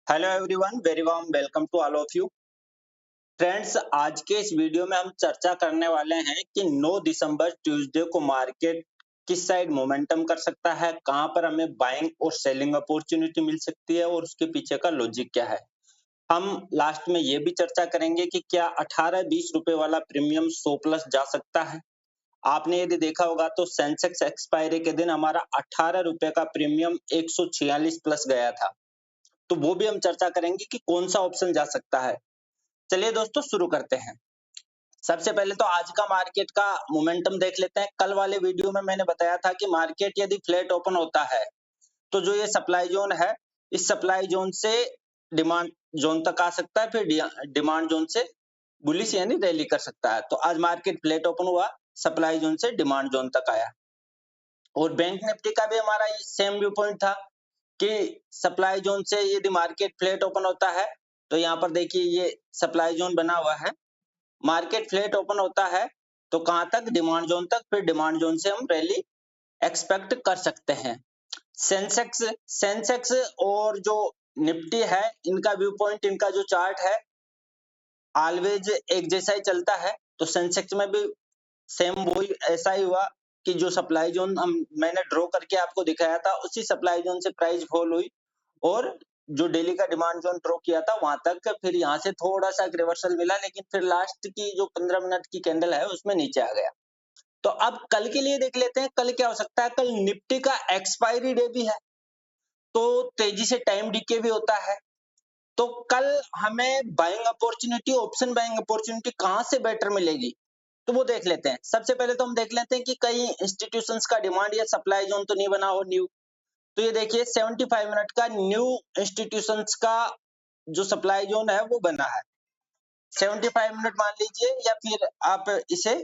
Hello everyone, very warm welcome to all of you. Friends, आज के इस video में हम चर्चा करने वाले हैं कि 9 दिसंबर ट्यूसडे को मार्केट किस साइड मोमेंटम कर सकता है, कहां पर हमें बाइंग और सेलिंग अपॉर्चुनिटी मिल सकती है और उसके पीछे का लॉजिक क्या है। हम लास्ट में ये भी चर्चा करेंगे कि क्या 18-20 रुपए वाला प्रीमियम 100 प्लस जा सकता है। आपने यदि देखा होगा तो सेंसेक्स एक्सपायरी के दिन हमारा 18 रुपए का प्रीमियम 146 प्लस गया था। तो वो भी हम चर्चा करेंगे कि कौन सा ऑप्शन जा सकता है। चलिए दोस्तों, शुरू करते हैं। सबसे पहले तो आज का मार्केट का मोमेंटम देख लेते हैं। कल वाले वीडियो में मैंने बताया था कि मार्केट यदि फ्लैट ओपन होता है तो जो ये सप्लाई जोन है, इस सप्लाई जोन से डिमांड जोन तक आ सकता है, फिर डिमांड जोन से बुलिश यानी रैली कर सकता है। तो आज मार्केट फ्लैट ओपन हुआ, सप्लाई जोन से डिमांड जोन तक आया। और बैंक निफ्टी का भी हमारा सेम व्यू पॉइंट था कि सप्लाई जोन से यदि मार्केट फ्लैट ओपन होता है तो यहाँ पर देखिए ये सप्लाई जोन बना हुआ है। मार्केट फ्लैट ओपन होता है तो कहाँ तक? डिमांड जोन तक, फिर डिमांड जोन से हम रैली एक्सपेक्ट कर सकते हैं। सेंसेक्स सेंसेक्स और जो निफ्टी है, इनका व्यू पॉइंट, इनका जो चार्ट है, ऑलवेज एक जैसा ही चलता है। तो सेंसेक्स में भी सेम वही ऐसा ही हुआ कि जो सप्लाई जोन हम मैंने ड्रॉ करके आपको दिखाया था, उसी सप्लाई जोन से प्राइस फॉल हुई और जो डेली का डिमांड जोन ड्रॉ किया था वहां तक, फिर यहाँ से थोड़ा सा रिवर्सल मिला, लेकिन फिर लास्ट की जो 15 मिनट की कैंडल है उसमें नीचे आ गया। तो अब कल के लिए देख लेते हैं, कल क्या हो सकता है। कल निफ्टी का एक्सपायरी डे भी है, तो तेजी से टाइम डीके भी होता है। तो कल हमें buying opportunity, option buying opportunity कहां से बेटर मिलेगी, तो वो देख लेते हैं। सबसे पहले तो हम देख लेते हैं कि कई इंस्टीट्यूशंस का डिमांड या सप्लाई जोन तो नहीं बना हो न्यू। तो ये देखिए 75 मिनट का न्यू इंस्टीट्यूशंस का जो सप्लाई जोन है वो बना है। 75 मिनट मान लीजिए, या फिर आप इसे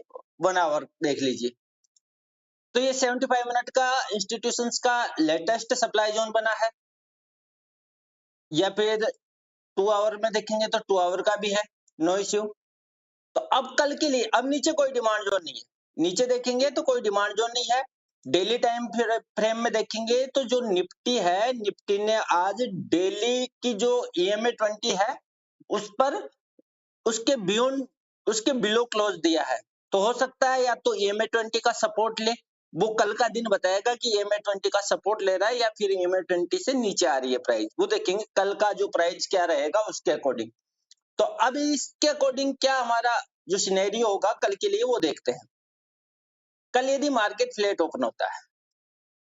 1 आवर देख लीजिए। तो ये 75 मिनट का इंस्टीट्यूशंस का लेटेस्ट सप्लाई जोन बना है। या फिर 2 आवर में देखेंगे तो 2 आवर का भी है, नो इश्यू। तो अब कल के लिए अब नीचे कोई डिमांड जोन नहीं है। नीचे देखेंगे तो कोई डिमांड जोन नहीं है। डेली टाइम फ्रेम में देखेंगे तो जो निफ्टी है, निफ्टी ने आज डेली की जो EMA 20 है उस पर, उसके बियॉन्ड, उसके बिलो क्लोज दिया है। तो हो सकता है या तो EMA 20 का सपोर्ट ले, वो कल का दिन बताएगा कि EMA 20 का सपोर्ट ले रहा है या फिर EMA 20 से नीचे आ रही है प्राइस। वो देखेंगे कल का जो प्राइस क्या रहेगा उसके अकॉर्डिंग। तो अब इसके अकॉर्डिंग क्या हमारा जो सिनेरियो होगा कल के लिए वो देखते हैं। कल यदि मार्केट फ्लैट ओपन होता है,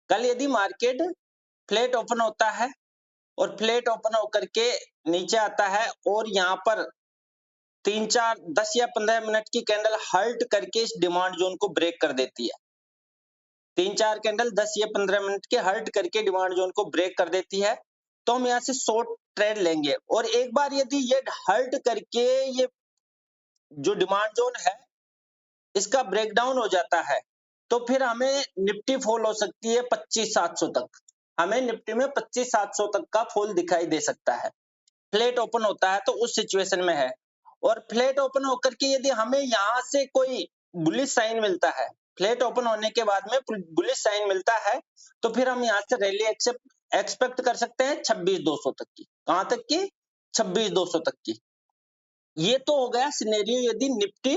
कल यदि मार्केट फ्लैट ओपन होता है और फ्लैट ओपन होकर के नीचे आता है और यहाँ पर 3-4 10 या 15 मिनट की कैंडल हल्ट करके इस डिमांड जोन को ब्रेक कर देती है। 3-4 कैंडल 10 या 15 मिनट के हल्ट करके डिमांड जोन को ब्रेक कर देती है, तो हम यहाँ से शॉर्ट ट्रेड लेंगे। और एक बार यदि ये हल्ट करके ये जो डिमांड जोन है इसका ब्रेकडाउन हो जाता है, तो फिर हमें निफ्टी फॉल हो सकती है 25,700 तक। हमें निफ्टी में 25,700 तक का फॉल दिखाई दे सकता है। फ्लैट ओपन होता है तो उस सिचुएशन में है। और फ्लैट ओपन होकर के यदि हमें यहाँ से कोई बुलिश साइन मिलता है, फ्लैट ओपन होने के बाद में बुलिश साइन मिलता है, तो फिर हम यहाँ से रैली एक्सपेक्ट कर सकते हैं 26,200 तक की। कहां तक की? 26,200 तक की। ये तो हो गया सिनेरियो यदि निफ्टी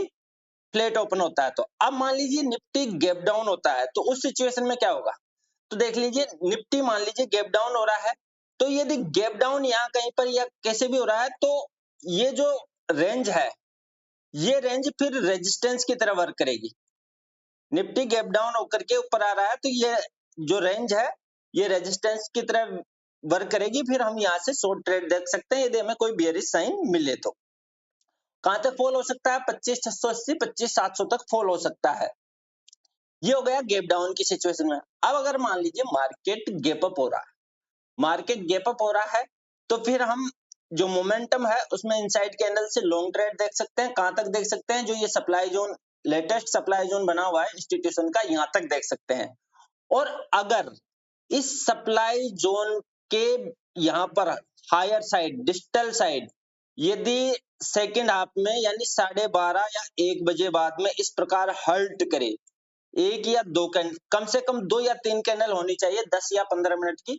फ्लैट ओपन होता है। तो अब मान लीजिए निफ्टी गैप डाउन होता है, तो उस सिचुएशन में क्या होगा? तो देख लीजिए, निफ्टी मान लीजिए गैप डाउन हो रहा है, तो यदि गैप डाउन यहाँ कहीं पर या कैसे भी हो रहा है, तो ये जो रेंज है, ये रेंज फिर रेजिस्टेंस की तरह वर्क करेगी। निफ्टी गैप डाउन होकर के ऊपर आ रहा है, तो ये जो रेंज है ये रेजिस्टेंस की तरह वर्क करेगी। फिर हम यहाँ से शॉर्ट ट्रेड देख सकते हैं यदि हमें कोई बियरिश साइन मिले तो। कहां तक फॉल हो सकता है? 25,680, 25,700 तक फॉल हो सकता है। ये हो गया गैप डाउन की सिचुएशन में। अब अगर मान लीजिए मार्केट गैप अप हो रहा है, मार्केट गैप अप हो रहा है, तो फिर हम जो मोमेंटम है उसमें इनसाइड कैंडल से लॉन्ग ट्रेड देख सकते हैं। कहां तक देख सकते हैं? जो ये supply zone, latest supply zone बना हुआ है इंस्टीट्यूशन का, यहां तक देख सकते हैं। और अगर इस सप्लाई जोन के यहाँ पर हायर साइड, डिजिटल साइड, यदि सेकेंड हाफ में यानी 12:30 या 1 बजे बाद में इस प्रकार हल्ट करे, एक या दो कैंडल, कम से कम 2 या 3 कैंडल होनी चाहिए 10 या 15 मिनट की,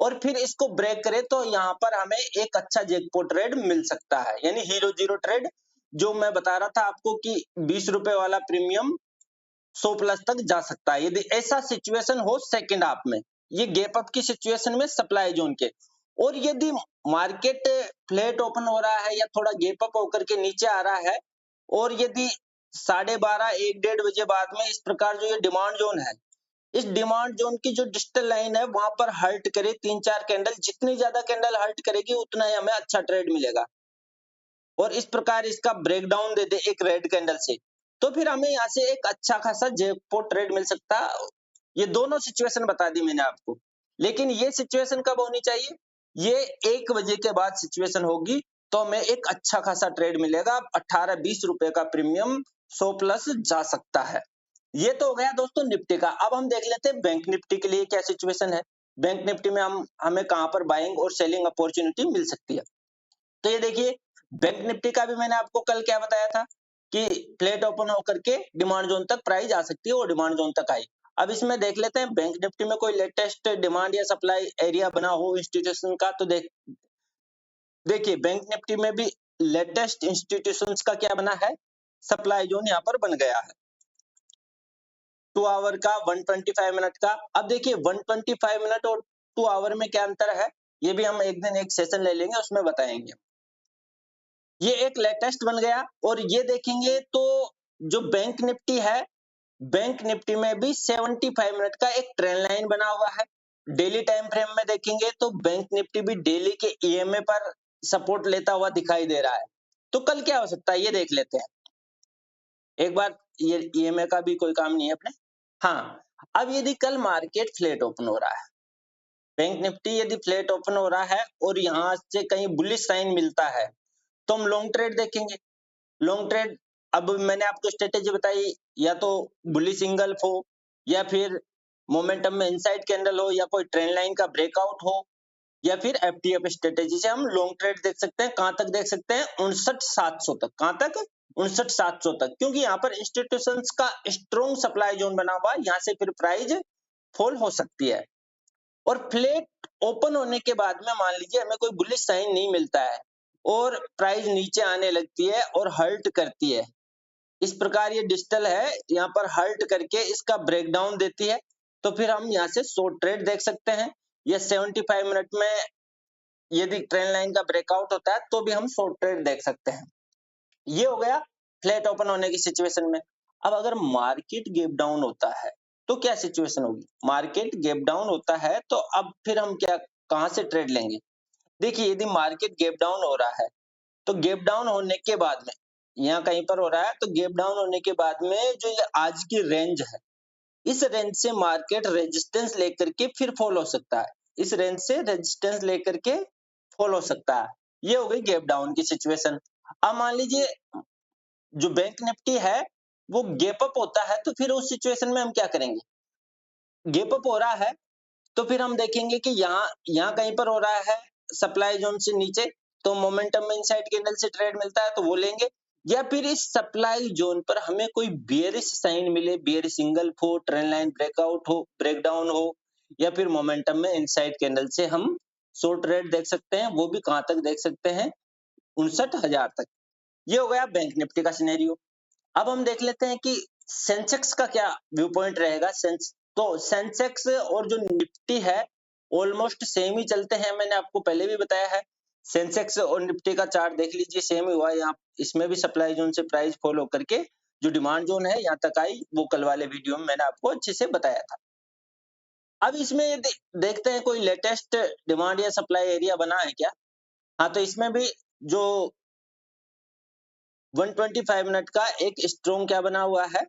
और फिर इसको ब्रेक करे तो यहाँ पर हमें एक अच्छा जैकपॉट ट्रेड मिल सकता है, यानी हीरो जीरो ट्रेड जो मैं बता रहा था आपको कि 20 रुपए वाला प्रीमियम 100 प्लस तक जा सकता है यदि ऐसा सिचुएशन हो सेकंड हाफ में, ये गैप अप की सिचुएशन में सप्लाई जोन के। और यदि मार्केट फ्लैट ओपन हो रहा है या थोड़ा गैप अप होकर के नीचे आ रहा है और यदि 12:30 एक 1:30 बजे बाद में इस प्रकार जो ये डिमांड जोन है, इस डिमांड जोन की जो डिजिटल लाइन है वहां पर हर्ट करे 3-4 कैंडल, जितनी ज्यादा कैंडल हर्ट करेगी उतना ही हमें अच्छा ट्रेड मिलेगा और इस प्रकार इसका ब्रेकडाउन दे दे एक रेड कैंडल से, तो फिर हमें यहाँ से एक अच्छा खासा जैकपॉट ट्रेड मिल सकता है। ये दोनों सिचुएशन बता दी मैंने आपको, लेकिन ये सिचुएशन कब होनी चाहिए? ये 1 बजे के बाद सिचुएशन होगी तो हमें एक अच्छा खासा ट्रेड मिलेगा, 18-20 रुपए का प्रीमियम 100 प्लस जा सकता है। ये तो हो गया दोस्तों निफ्टी का। अब हम देख लेते हैं बैंक निफ्टी के लिए क्या सिचुएशन है। बैंक निफ्टी में हमें कहां पर बाइंग और सेलिंग अपॉर्चुनिटी मिल सकती है। तो ये देखिए, बैंक निफ्टी का भी मैंने आपको कल क्या बताया था कि फ्लैट ओपन होकर के डिमांड जोन तक प्राइस आ सकती है, वो डिमांड जोन तक आई। अब इसमें देख लेते हैं बैंक निफ्टी में कोई लेटेस्ट डिमांड या सप्लाई एरिया बना हो इंस्टीट्यूशन का, तो देखिए बैंक निफ्टी में भी लेटेस्ट इंस्टीट्यूशंस का क्या बना है, सप्लाई जोन यहाँ पर बन गया है 2 आवर का, 125 मिनट का। अब देखिए 125 मिनट और 2 आवर में क्या अंतर है, ये भी हम एक दिन एक सेशन ले लेंगे उसमें बताएंगे। ये एक लेटेस्ट बन गया और ये देखेंगे तो जो बैंक निफ्टी है, बैंक निफ्टी में भी 75 मिनट का एक ट्रेंड लाइन बना हुआ है। डेली टाइम फ्रेम में देखेंगे तो बैंक निफ्टी भी डेली के ईएमए पर सपोर्ट लेता हुआ दिखाई दे रहा है। तो कल क्या हो सकता है ये देख लेते हैं एक बार। ये ईएमए का भी कोई काम नहीं है अपने। हाँ, अब यदि कल मार्केट फ्लैट ओपन हो रहा है, बैंक निफ्टी यदि फ्लैट ओपन हो रहा है और यहाँ से कहीं बुलिश साइन मिलता है तो हम लॉन्ग ट्रेड देखेंगे। लॉन्ग ट्रेड, अब मैंने आपको स्ट्रेटेजी बताई, या तो बुलिश इंगल्फ हो या फिर मोमेंटम में इनसाइड कैंडल हो या कोई ट्रेंड लाइन का ब्रेकआउट हो या फिर एफटीएफ स्ट्रेटेजी से हम लॉन्ग ट्रेड देख सकते हैं। कहां तक देख सकते हैं? 59,700 तक। कहां तक? 59,700 तक, क्योंकि यहाँ पर इंस्टीट्यूशंस का स्ट्रॉन्ग सप्लाई जोन बना हुआ है, यहाँ से फिर प्राइस फॉल हो सकती है। और फ्लैट ओपन होने के बाद में मान लीजिए हमें कोई बुलिश साइन नहीं मिलता है और प्राइस नीचे आने लगती है और हल्ट करती है, इस प्रकार ये डिजिटल है, यहाँ पर हल्ट करके इसका ब्रेकडाउन देती है, तो फिर हम यहाँ से शॉर्ट ट्रेड देख सकते हैं। या 75 मिनट में यदि ट्रेंड लाइन का ब्रेकआउट होता है तो भी हम शॉर्ट ट्रेड देख सकते हैं। ये हो गया फ्लैट ओपन होने की सिचुएशन में। अब अगर मार्केट गैप डाउन होता है तो क्या सिचुएशन होगी? मार्केट गैप डाउन होता है तो अब फिर हम क्या, कहां से ट्रेड लेंगे? देखिए यदि मार्केट गैप डाउन हो रहा है तो गैप डाउन होने के बाद में यहाँ कहीं पर हो रहा है, तो गैप डाउन होने के बाद में जो ये आज की रेंज है, इस रेंज से मार्केट रेजिस्टेंस लेकर के फिर फॉल हो सकता है। इस रेंज से रेजिस्टेंस लेकर के फॉल हो सकता है। ये हो गई गैप डाउन की सिचुएशन। अब मान लीजिए जो बैंक निफ्टी है वो गैप अप होता है, तो फिर उस सिचुएशन में हम क्या करेंगे? गैप अप हो रहा है तो फिर हम देखेंगे कि यहाँ यहाँ कहीं पर हो रहा है सप्लाई जोन से नीचे, तो मोमेंटम में इनसाइड कैंडल से ट्रेड मिलता है तो वो लेंगे। या फिर इस सप्लाई जोन पर हमें कोई बियरिश साइन मिले, बियरिश सिंगल हो, ट्रेंड लाइन ब्रेकआउट हो, ब्रेकडाउन हो, या फिर मोमेंटम में इनसाइड कैंडल से हम शॉर्ट ट्रेड देख सकते हैं। वो भी कहां तक देख सकते हैं? 59,000 तक। ये हो गया बैंक निफ्टी का सिनेरियो। अब हम देख लेते हैं कि सेंसेक्स का क्या व्यू पॉइंट रहेगा। तो सेंसेक्स और जो निफ्टी है ऑलमोस्ट सेम ही चलते हैं, मैंने आपको पहले भी बताया है। सेंसेक्स और निफ्टी का चार्ट देख लीजिए, सेम ही हुआ है। यहाँ इसमें भी सप्लाई जोन से प्राइस फॉलो करके जो डिमांड जोन है यहाँ तक आई, वो कल वाले वीडियो में मैंने आपको अच्छे से बताया था। अब इसमें देखते हैं कोई लेटेस्ट डिमांड या सप्लाई एरिया बना है क्या। हाँ, तो इसमें भी जो 125 मिनट का एक स्ट्रॉन्ग क्या बना हुआ है,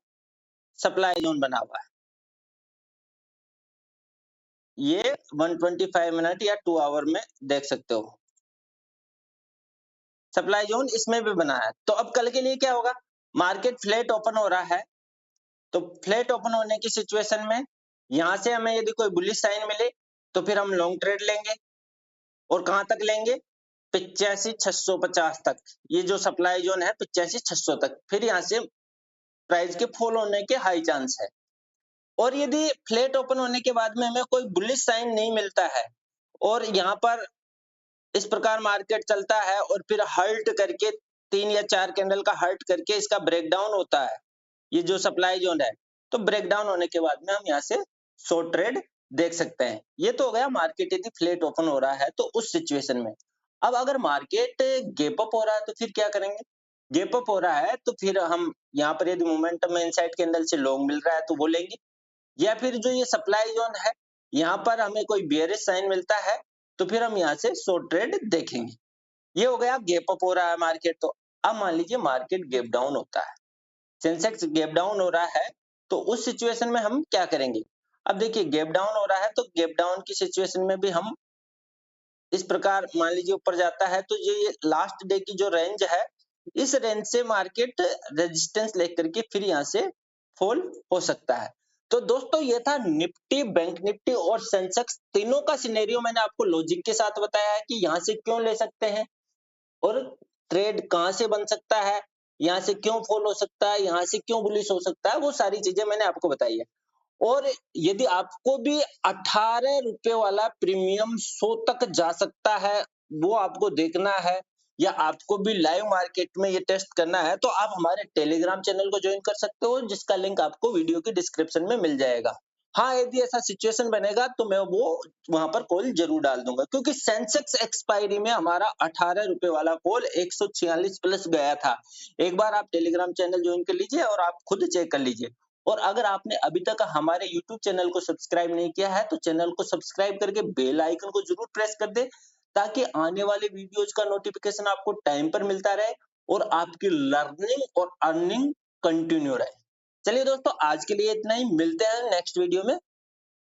सप्लाई जोन बना हुआ है। ये 125 मिनट या 2 आवर में देख सकते हो, सप्लाई जोन इसमें भी बना है। तो अब कल के लिए क्या होगा? मार्केट फ्लैट ओपन हो रहा है, तो फ्लैट ओपन होने की सिचुएशन में यहां से हमें यदि कोई बुलिश साइन मिले तो फिर हम लॉन्ग ट्रेड लेंगे। और कहां तक लेंगे? 85,650 तक। ये जो सप्लाई जोन है 85,600 तक, फिर यहाँ से प्राइस के फॉल होने के हाई चांस है। और यदि फ्लैट ओपन होने के बाद में हमें कोई बुलिश साइन नहीं मिलता है और यहाँ पर इस प्रकार मार्केट चलता है और फिर हल्ट करके 3 या 4 कैंडल का हल्ट करके इसका ब्रेकडाउन होता है। ये जो सप्लाई ज़ोन है, तो ब्रेकडाउन होने के बाद में हम यहाँ से शॉर्ट ट्रेड देख सकते हैं। ये तो हो गया मार्केट यदि फ्लैट ओपन हो रहा है तो उस सिचुएशन में। अब अगर मार्केट गैप अप हो रहा है तो फिर क्या करेंगे? गैप अप हो रहा है तो फिर हम यहाँ पर यदि मोमेंटम इनसाइड कैंडल से लॉन्ग मिल रहा है तो वो लेंगे, या फिर जो ये सप्लाई ज़ोन है, यहाँ पर हमें कोई बेयरिश साइन मिलता है, तो फिर हम यहाँ से शॉर्ट ट्रेड देखेंगे। ये हो गया गैप अप हो रहा है मार्केट तो। अब मान लीजिए मार्केट गैप डाउन होता है, सेंसेक्स गैप डाउन हो रहा है, तो उस सिचुएशन में हम क्या करेंगे? अब देखिए गैप डाउन हो रहा है तो गैप डाउन की सिचुएशन में भी हम इस प्रकार मान लीजिए ऊपर जाता है तो ये लास्ट डे की जो रेंज है, इस रेंज से मार्केट रेजिस्टेंस लेकर के फिर यहाँ से फॉल हो सकता है। तो दोस्तों ये था निफ्टी, बैंक निफ्टी और सेंसेक्स तीनों का सिनेरियो मैंने आपको लॉजिक के साथ बताया है कि यहाँ से क्यों ले सकते हैं और ट्रेड कहाँ से बन सकता है, यहाँ से क्यों फॉल हो सकता है, यहाँ से क्यों बुलिश हो सकता है, वो सारी चीजें मैंने आपको बताई है। और यदि आपको भी 18 रुपए वाला प्रीमियम 100 तक जा सकता है, वो आपको देखना है या आपको भी लाइव मार्केट में ये टेस्ट करना है, तो आप हमारे टेलीग्राम चैनल को ज्वाइन कर सकते हो, जिसका लिंक आपको वीडियो की डिस्क्रिप्शन में मिल जाएगा। हाँ, यदि ऐसा सिचुएशन बनेगा तो मैं वो वहां पर कॉल जरूर डाल दूंगा, क्योंकि सेंसेक्स एक्सपायरी में हमारा 18 रुपए वाला कॉल 146 प्लस गया था। एक बार आप टेलीग्राम चैनल ज्वाइन कर लीजिए और आप खुद चेक कर लीजिए। और अगर आपने अभी तक हमारे यूट्यूब चैनल को सब्सक्राइब नहीं किया है तो चैनल को सब्सक्राइब करके बेल आइकन को जरूर प्रेस कर दे, ताकि आने वाले वीडियोज का नोटिफिकेशन आपको टाइम पर मिलता रहे और आपकी लर्निंग और अर्निंग कंटिन्यू रहे। चलिए दोस्तों, आज के लिए इतना ही, मिलते हैं नेक्स्ट वीडियो में।